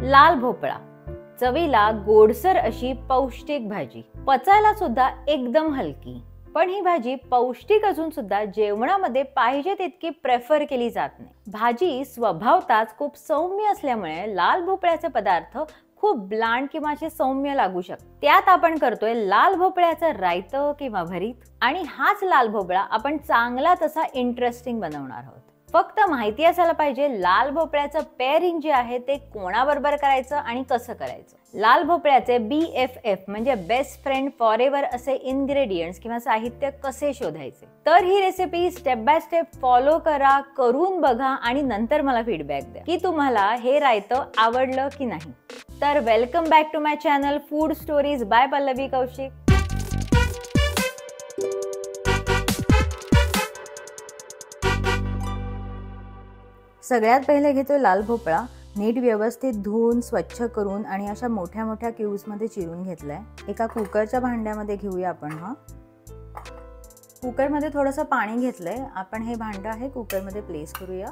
लाल भोपळा, चवीला गोडसर अशी पौष्टिक भाजी, पचायला सुद्धा एकदम हलकी। पण ही भाजी पौष्टिक असून सुद्धा जेवणामध्ये पाहिजे तितकी प्रेफर केली जात नाही। भाजी स्वभावताच खूप सौम्य असल्यामुळे लाल भोपळ्याचे पदार्थ खूप ब्लांड किंवा असे सौम्य लागू शकतात। त्यात आपण करतोय लाल भोपळ्याचं रायतं किंवा भरीत, आणि हाच लाल भोपळा आपण चांगला तसा इंटरेस्टिंग बनवणार आहोत। फक्त माहिती असायला पाहिजे लाल भोपळ्याचं पेअरिंग जे आहे ते कोणाबरोबर करायचं आणि कसं करायचं। लाल भोपळ्याचे BFF म्हणजे बेस्ट फ्रेंड फॉरएव्हर असे इन्ग्रेडियंट्स किंवा साहित्य कसे शोधायचे, तर ही recipe step by step follow करा, करून बघा आणि नंतर मला फीडबॅक द्या की तुम्हाला हे रायतं आवडलं की नाही। तर welcome back to my channel food stories by Pallavi Kaushik. सगळ्यात पहिले घेतोय लाल भोपळा, नीट व्यवस्थित धुवून स्वच्छ करून आणि अशा मोठ्या मोठ्या क्यूब्स मध्ये चिरून घेतलाय। एका कुकरच्या भांड्यामध्ये घेऊया आपण हा। कुकरमध्ये थोडंसं पाणी घेतलंय, आपण हे भांडं आहे कुकरमध्ये प्लेस करूया।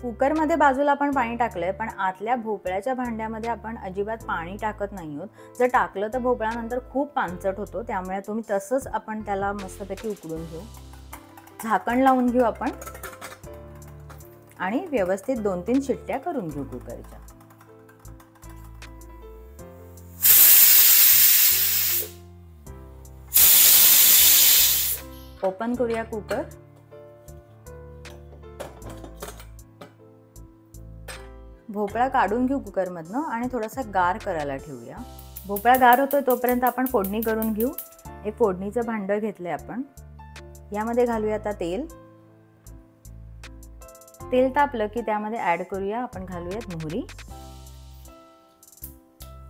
कुकरमध्ये बाजूला आपण पाणी टाकलंय, पण आतल्या भोपळ्याच्या भांड्यामध्ये आपण अजिबात पाणी टाकत नाही आहोत। जर टाकलं तर भोपळा नंतर खूप पांचट होतो, त्यामुळे तुम्ही तसंच आपण त्याला मस्तपैकी उकडून घेऊ। झाकण लावून घेऊ आपण आणि व्यवस्थित 2-3 शिट्ट्या करून घेऊ कुकरच्या। ओपन करूया कुकर। भोपळा काढून घेऊ कुकरमधनं आणि थोडासा गार करायला ठेवूया। भोपळा गार होतोय तोपर्यंत आपण फोडणी करून घेऊ। एक फोडणीचं भांडं घेतलंय आपण, यामध्ये घालूया आता तेल। तेल तापलं की त्यामध्ये ऍड करूया आपण घालूयात मोहरी।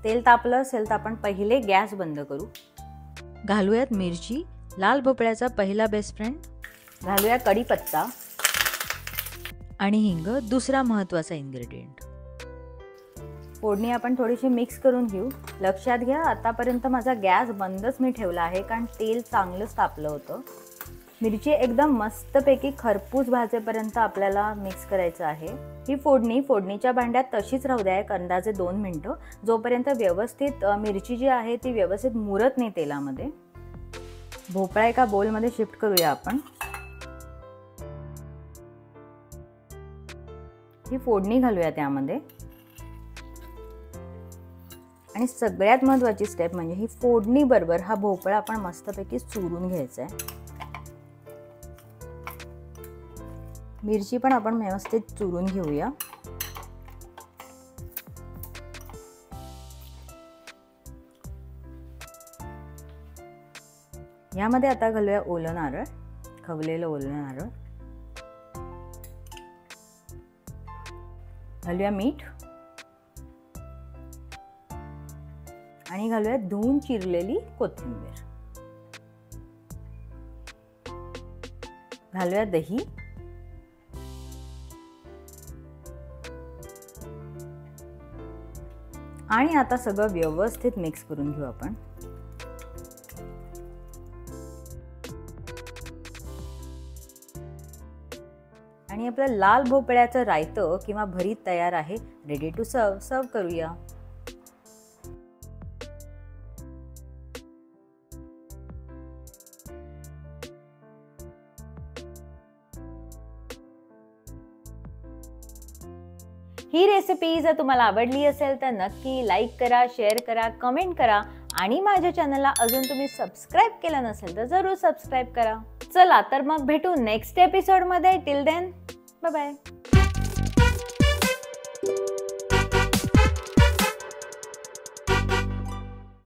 तेल तापलं असेल तर आपण पहिले गॅस बंद करू। घालूयात मिरची, लाल भोपळ्याचा पहिला बेस्ट फ्रेंड। घालूया कढीपत्ता आणि हिंग, दुसरा महत्त्वाचा इन्ग्रेडियंट। फोडणी आपण थोडीशी मिक्स करून घेऊ। लक्षात घ्या आतापर्यंत माझा गॅस बंदच मी ठेवला आहे, कारण तेल चांगलंच तापलं होतं। मिरची एकदम मस्तपैकी खरपूस भाजेपर्यंत आपल्याला मिक्स करायचं आहे। ही फोडणी फोडणीच्या भांड्यात तशीच राहू द्या एक अंदाजे 2 मिनिटं, जोपर्यंत व्यवस्थित मिरची जी आहे ती व्यवस्थित मुरत नाही तेलामध्ये। भोपळा एका बोलमध्ये शिफ्ट करूया आपण। ही फोडणी घालूया त्यामध्ये, आणि सगळ्यात महत्त्वाची स्टेप म्हणजे ही फोडणी बरोबर हा भोपळा आपण मस्तपैकी चुरून घ्यायचा आहे। मिरची पण आपण व्यवस्थित चुरून घेऊया। यामध्ये आता घालूया ओलं नारळ, खवलेलं ओलं नारळ। घालूया मीठ आणि घालूया धुवून चिरलेली कोथिंबीर। घालूया दही आणि आता सगळं व्यवस्थित मिक्स करून घेऊ आपण। आणि आपलं लाल भोपळ्याचं रायतं किंवा भरीत तयार आहे, रेडी टू सर्व। सर्व करूया। ही रेसिपी जर तुम्हाला आवडली असेल तर नक्की लाईक करा, शेअर करा, कमेंट करा, आणि माझ्या चॅनलला अजून तुम्ही सबस्क्राईब केलं नसेल तर जरूर सबस्क्राईब करा। चला तर मग भेटू नेक्स्ट एपिसोड मध्ये। Till then bye bye.